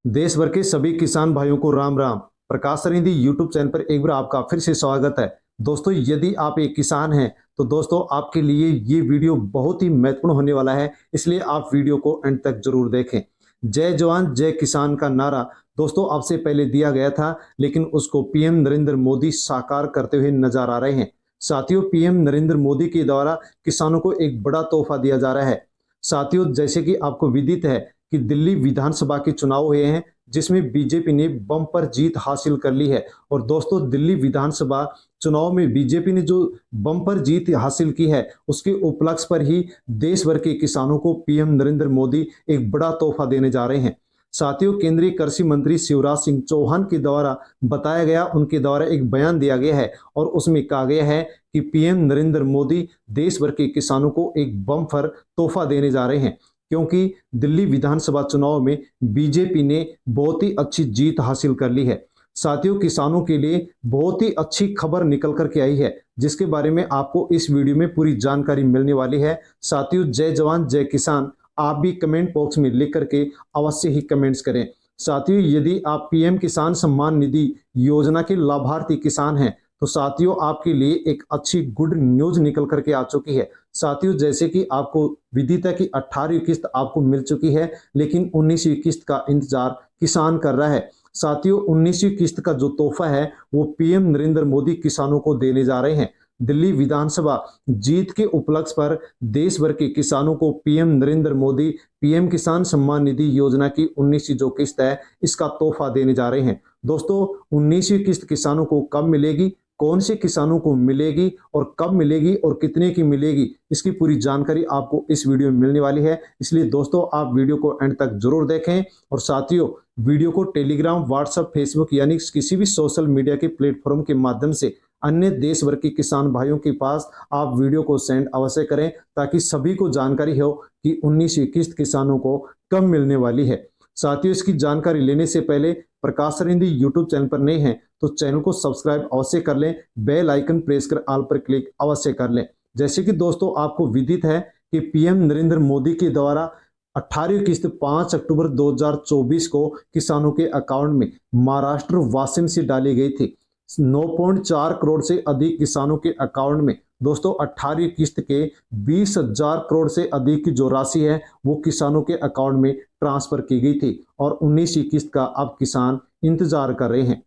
देश भर के सभी किसान भाइयों को राम राम। प्रकाश सरिंधी यूट्यूब चैनल पर एक बार आपका फिर से स्वागत है। दोस्तों, यदि आप एक किसान हैं तो दोस्तों आपके लिए ये वीडियो बहुत ही महत्वपूर्ण होने वाला है, इसलिए आप वीडियो को अंत तक जरूर देखें। जय जवान जय किसान का नारा दोस्तों आपसे पहले दिया गया था, लेकिन उसको पीएम नरेंद्र मोदी साकार करते हुए नजर आ रहे हैं। साथियों, पीएम नरेंद्र मोदी के द्वारा किसानों को एक बड़ा तोहफा दिया जा रहा है। साथियों, जैसे कि आपको विदित है कि दिल्ली विधानसभा के चुनाव हुए हैं, जिसमें बीजेपी ने बम्पर जीत हासिल कर ली है। और दोस्तों, दिल्ली विधानसभा चुनाव में बीजेपी ने जो बम्पर जीत हासिल की है, उसके उपलक्ष्य पर ही देश भर के किसानों को पीएम नरेंद्र मोदी एक बड़ा तोहफा देने जा रहे हैं। साथियों, केंद्रीय कृषि मंत्री शिवराज सिंह चौहान के द्वारा बताया गया, उनके द्वारा एक बयान दिया गया है और उसमें कहा गया है कि पीएम नरेंद्र मोदी देश भर के किसानों को एक बम्पर तोहफा देने जा रहे हैं, क्योंकि दिल्ली विधानसभा चुनाव में बीजेपी ने बहुत ही अच्छी जीत हासिल कर ली है। साथियों, किसानों के लिए बहुत ही अच्छी खबर निकल कर के आई है, जिसके बारे में आपको इस वीडियो में पूरी जानकारी मिलने वाली है। साथियों, जय जवान जय किसान आप भी कमेंट बॉक्स में लिख करके अवश्य ही कमेंट्स करें। साथियों, यदि आप पीएम किसान सम्मान निधि योजना के लाभार्थी किसान हैं तो साथियों आपके लिए एक अच्छी गुड न्यूज निकल करके आ चुकी है। साथियों, जैसे कि आपको विदित है कि 18वीं किस्त आपको मिल चुकी है, लेकिन 19वीं किस्त का इंतजार किसान कर रहा है। साथियों, 19वीं किस्त का जो तोहफा है वो पीएम नरेंद्र मोदी किसानों को देने जा रहे हैं। दिल्ली विधानसभा जीत के उपलक्ष्य पर देश भर के किसानों को पीएम नरेंद्र मोदी पीएम किसान सम्मान निधि योजना की 19वीं जो किस्त है, इसका तोहफा देने जा रहे हैं। दोस्तों, 19वीं किस्त किसानों को कब मिलेगी, कौन से किसानों को मिलेगी और कब मिलेगी और कितने की मिलेगी, इसकी पूरी जानकारी आपको इस वीडियो में मिलने वाली है। इसलिए दोस्तों आप वीडियो को एंड तक जरूर देखें। और साथियों, वीडियो को टेलीग्राम, व्हाट्सएप, फेसबुक यानी किसी भी सोशल मीडिया के प्लेटफॉर्म के माध्यम से अन्य देश भर के किसान भाइयों के पास आप वीडियो को सेंड अवश्य करें, ताकि सभी को जानकारी हो कि 19वीं किस्त किसानों को कब मिलने वाली है। साथियों, इसकी जानकारी लेने से पहले प्रकाश सरिंधी यूट्यूब चैनल पर नए हैं तो चैनल को सब्सक्राइब अवश्य कर लें, बेल आइकन प्रेस कर ऑल पर क्लिक अवश्य कर लें। जैसे कि दोस्तों आपको विदित है कि पीएम नरेंद्र मोदी के द्वारा 18वीं किस्त 5 अक्टूबर 2024 को किसानों के अकाउंट में महाराष्ट्र वाशिम से डाली गई थी। 9.4 करोड़ से अधिक किसानों के अकाउंट में दोस्तों 18वीं किस्त के 20,000 करोड़ से अधिक की जो राशि है वो किसानों के अकाउंट में ट्रांसफर की गई थी और 19वीं किस्त का अब किसान इंतजार कर रहे हैं।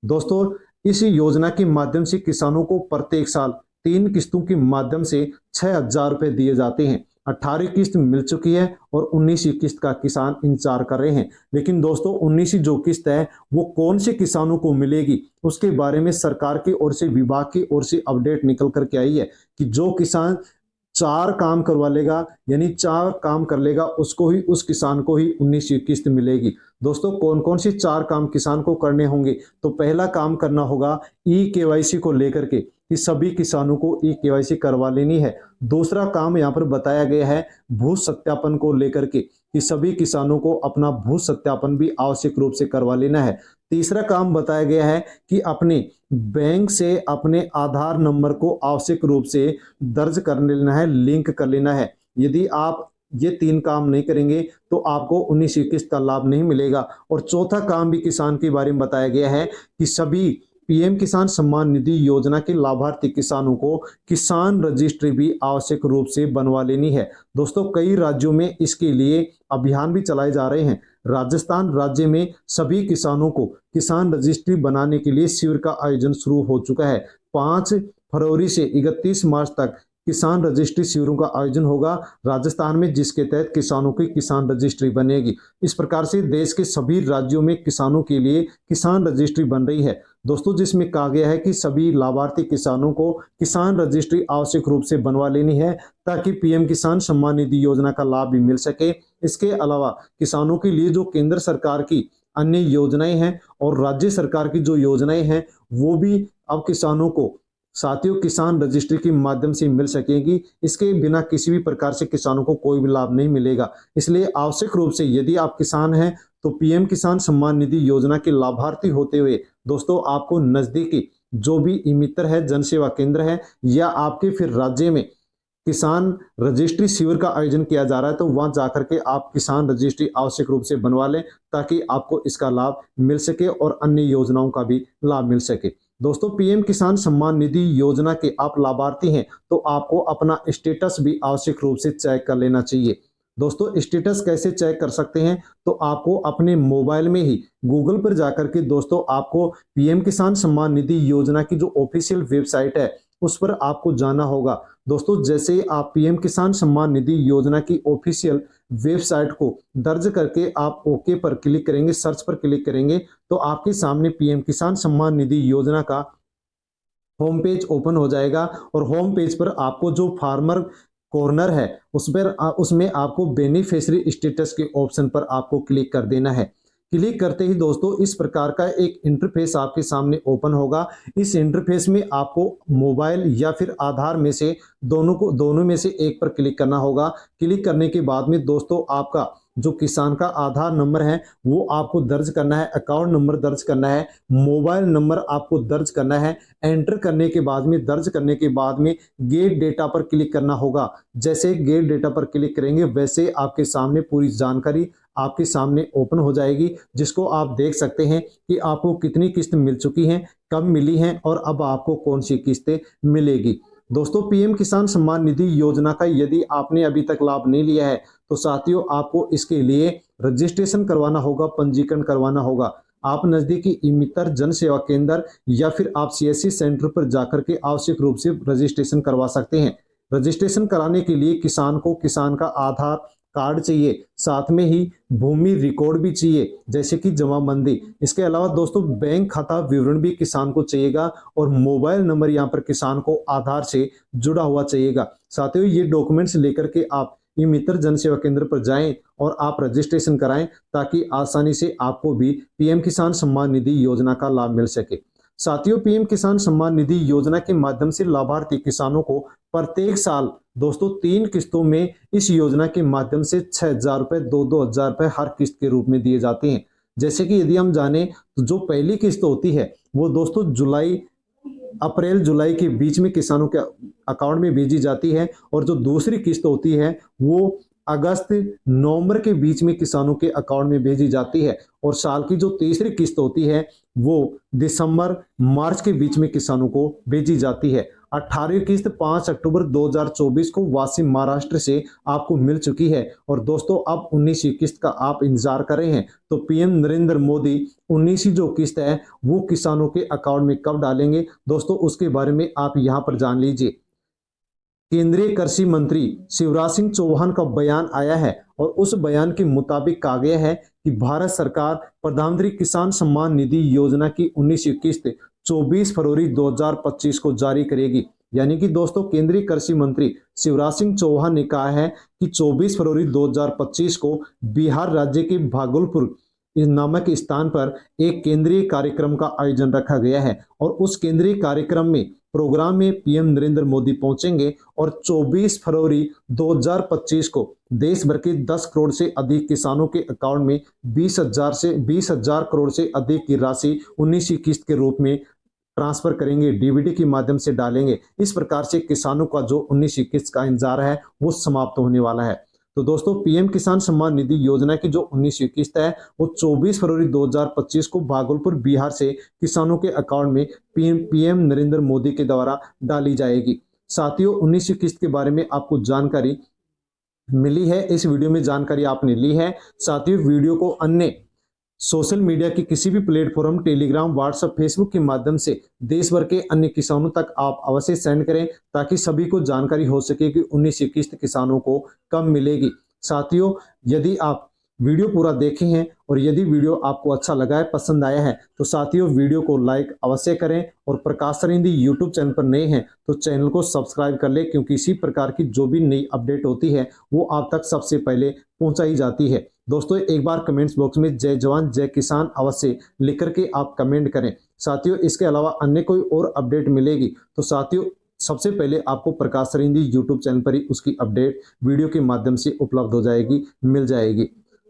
दोस्तों, इस योजना के माध्यम से किसानों को प्रत्येक साल 3 किस्तों के माध्यम से 6,000 रुपए दिए जाते हैं। 18वीं किस्त मिल चुकी है और 19वीं किस्त का किसान इंतजार कर रहे हैं। लेकिन दोस्तों, 19वीं जो किस्त है वो कौन से किसानों को मिलेगी, उसके बारे में सरकार की ओर से, विभाग की ओर से अपडेट निकल करके आई है कि जो किसान 4 काम करवा लेगा, यानी 4 काम कर लेगा, उसको ही, उस किसान को ही 19वीं किस्त मिलेगी। दोस्तों, कौन कौन से 4 काम किसान को करने होंगे, तो पहला काम करना होगा ई-केवाईसी को लेकर के, कि सभी किसानों को ई-केवाईसी करवा लेनी है। दूसरा काम यहाँ पर बताया गया है भू सत्यापन को लेकर के, कि सभी किसानों को अपना भू सत्यापन भी आवश्यक रूप से करवा लेना है। तीसरा काम बताया गया है कि अपने बैंक से अपने आधार नंबर को आवश्यक रूप से दर्ज कर लेना है, लिंक कर लेना है। यदि आप ये 3 काम नहीं करेंगे तो आपको 19वीं किस्त का लाभ नहीं मिलेगा। और चौथा काम भी किसान के बारे में बताया गया है कि सभी पीएम किसान सम्मान निधि योजना के लाभार्थी किसानों को किसान रजिस्ट्री भी आवश्यक रूप से बनवा लेनी है। दोस्तों, कई राज्यों में इसके लिए अभियान भी चलाए जा रहे हैं। राजस्थान राज्य में सभी किसानों को किसान रजिस्ट्री बनाने के लिए शिविर का आयोजन शुरू हो चुका है। 5 फरवरी से 31 मार्च तक किसान रजिस्ट्री शिविरों का आयोजन होगा राजस्थान में, जिसके तहत किसानों की किसान रजिस्ट्री बनेगी। इस प्रकार से देश के सभी राज्यों में किसानों के लिए किसान रजिस्ट्री बन रही है दोस्तों, जिसमें कहा गया है कि सभी लाभार्थी किसानों को किसान रजिस्ट्री आवश्यक रूप से बनवा लेनी है, ताकि पीएम किसान सम्मान निधि योजना का लाभ भी मिल सके। इसके अलावा किसानों के लिए जो केंद्र सरकार की अन्य योजनाएं हैं और राज्य सरकार की जो योजनाएं हैं वो भी अब किसानों को साथियों किसान रजिस्ट्री के माध्यम से मिल सकेगी। इसके बिना किसी भी प्रकार से किसानों को कोई भी लाभ नहीं मिलेगा। इसलिए आवश्यक रूप से यदि आप किसान हैं तो पीएम किसान सम्मान निधि योजना के लाभार्थी होते हुए दोस्तों आपको नजदीकी जो भी ई मित्र है, जन सेवा केंद्र है, या आपके फिर राज्य में किसान रजिस्ट्री शिविर का आयोजन किया जा रहा है, तो वहां जाकर के आप किसान रजिस्ट्री आवश्यक रूप से बनवा लें ताकि आपको इसका लाभ मिल सके और अन्य योजनाओं का भी लाभ मिल सके। दोस्तों, पीएम किसान सम्मान निधि योजना के आप लाभार्थी हैं तो आपको अपना स्टेटस भी आवश्यक रूप से चेक कर लेना चाहिए। दोस्तों, स्टेटस कैसे चेक कर सकते हैं, तो आपको अपने मोबाइल में ही गूगल पर जाकर के दोस्तों आपको पीएम किसान सम्मान निधि योजना की जो ऑफिशियल वेबसाइट है उस पर आपको जाना होगा। दोस्तों, जैसे आप पीएम किसान सम्मान निधि योजना की ऑफिशियल वेबसाइट को दर्ज करके आप ओके पर क्लिक करेंगे, सर्च पर क्लिक करेंगे, तो आपके सामने पीएम किसान सम्मान निधि योजना का होम पेज ओपन हो जाएगा और होम पेज पर आपको जो फार्मर कॉर्नर है उस पर उसमें आपको बेनिफिशियरी स्टेटस के ऑप्शन पर आपको क्लिक कर देना है। क्लिक करते ही दोस्तों इस प्रकार का एक इंटरफेस आपके सामने ओपन होगा। इस इंटरफेस में आपको मोबाइल या फिर आधार में से दोनों में से एक पर क्लिक करना होगा। क्लिक करने के बाद में दोस्तों आपका जो किसान का आधार नंबर है वो आपको दर्ज करना है, अकाउंट नंबर दर्ज करना है, मोबाइल नंबर आपको दर्ज करना है। एंटर करने के बाद में, दर्ज करने के बाद में गेट डेटा पर क्लिक करना होगा। जैसे गेट डेटा पर क्लिक करेंगे वैसे आपके सामने पूरी जानकारी आपके सामने ओपन हो जाएगी, जिसको आप देख सकते हैं कि आपको कितनी किस्त मिल चुकी हैं, कब मिली हैं और अब आपको कौन सी किस्तें मिलेगी। दोस्तों, पीएम किसान सम्मान निधि योजना का यदि आपने अभी तक लाभ नहीं लिया है तो साथियों आपको इसके लिए रजिस्ट्रेशन करवाना होगा, पंजीकरण करवाना होगा। आप नजदीकी ई मित्र जन सेवा केंद्र या फिर आप सीएससी सेंटर पर जाकर के आवश्यक रूप से रजिस्ट्रेशन करवा सकते हैं। रजिस्ट्रेशन कराने के लिए किसान को किसान का आधार कार्ड चाहिए, साथ में ही भूमि रिकॉर्ड भी चाहिए जैसे कि जमाबंदी। इसके अलावा दोस्तों बैंक खाता विवरण भी किसान को चाहिएगा और मोबाइल नंबर यहाँ पर किसान को आधार से जुड़ा हुआ चाहिएगा। साथियों, ये डॉक्यूमेंट्स लेकर के आप ई मित्र जन सेवा केंद्र पर जाएं और आप रजिस्ट्रेशन कराएं ताकि आसानी से आपको भी पीएम किसान सम्मान निधि योजना का लाभ मिल सके। साथियों, पीएम किसान सम्मान निधि योजना के माध्यम से लाभार्थी किसानों को प्रत्येक साल दोस्तों 3 किस्तों में इस योजना के माध्यम से 6,000 रुपए, 2,000 रुपए हर किस्त के रूप में दिए जाते हैं। जैसे कि यदि हम जाने तो जो पहली किस्त होती है वो दोस्तों अप्रैल जुलाई के बीच में किसानों के अकाउंट में भेजी जाती है और जो दूसरी किस्त होती है वो अगस्त नवंबर के बीच में किसानों के अकाउंट में भेजी जाती है और साल की जो तीसरी किस्त होती है वो दिसंबर मार्च के बीच में किसानों को भेजी जाती है। 18वीं किस्त 5 अक्टूबर 2024 को वाशिम महाराष्ट्र से आपको मिल चुकी है और दोस्तों अब 19वीं किस्त का आप इंतजार कर रहे हैं। तो पीएम नरेंद्र मोदी 19वीं जो किस्त है वो किसानों के अकाउंट में कब डालेंगे दोस्तों, उसके बारे में आप यहां पर जान लीजिए। केंद्रीय कृषि मंत्री शिवराज सिंह चौहान का बयान आया है और उस बयान के मुताबिक कहा गया है कि भारत सरकार प्रधानमंत्री किसान सम्मान निधि योजना की 19वीं किस्त 24 फरवरी 2025 को जारी करेगी। यानी कि दोस्तों केंद्रीय कृषि मंत्री शिवराज सिंह चौहान ने कहा है कि 24 फरवरी 2025 को बिहार राज्य के भागलपुर इस नामक स्थान पर एक केंद्रीय कार्यक्रम का आयोजन रखा गया है और उस केंद्रीय कार्यक्रम में प्रोग्राम में पीएम नरेंद्र मोदी पहुंचेंगे और 24 फरवरी 2025 को देश भर के 10 करोड़ से अधिक किसानों के अकाउंट में 20,000 करोड़ से अधिक की राशि 19वीं किस्त के रूप में ट्रांसफर करेंगे, डीबीटी के माध्यम से डालेंगे। इस प्रकार से किसानों का जो 19वीं किस्त का इंतजार है वो समाप्त होने वाला है। तो दोस्तों पीएम किसान सम्मान निधि योजना की जो 19वीं किस्त है वो 24 फरवरी 2025 को भागलपुर बिहार से किसानों के अकाउंट में पीएम नरेंद्र मोदी के द्वारा डाली जाएगी। साथियों 19वीं किस्त के बारे में आपको जानकारी मिली है, इस वीडियो में जानकारी आपने ली है। साथियों वीडियो को अन्य सोशल मीडिया के किसी भी प्लेटफॉर्म टेलीग्राम, व्हाट्सएप, फेसबुक के माध्यम से देश भर के अन्य किसानों तक आप अवश्य सेंड करें ताकि सभी को जानकारी हो सके कि 19वीं किस्त किसानों को कब मिलेगी। साथियों यदि आप वीडियो पूरा देखे हैं और यदि वीडियो आपको अच्छा लगा है, पसंद आया है तो साथियों वीडियो को लाइक अवश्य करें और प्रकाश सरिंदी यूट्यूब चैनल पर नए हैं तो चैनल को सब्सक्राइब कर ले, क्योंकि इसी प्रकार की जो भी नई अपडेट होती है वो आप तक सबसे पहले पहुंचाई जाती है। दोस्तों एक बार कमेंट्स बॉक्स में जय जवान जय किसान अवश्य लिख करके आप कमेंट करें। साथियों इसके अलावा अन्य कोई और अपडेट मिलेगी तो साथियों सबसे पहले आपको प्रकाश सरिंदी यूट्यूब चैनल पर ही उसकी अपडेट वीडियो के माध्यम से उपलब्ध हो जाएगी, मिल जाएगी।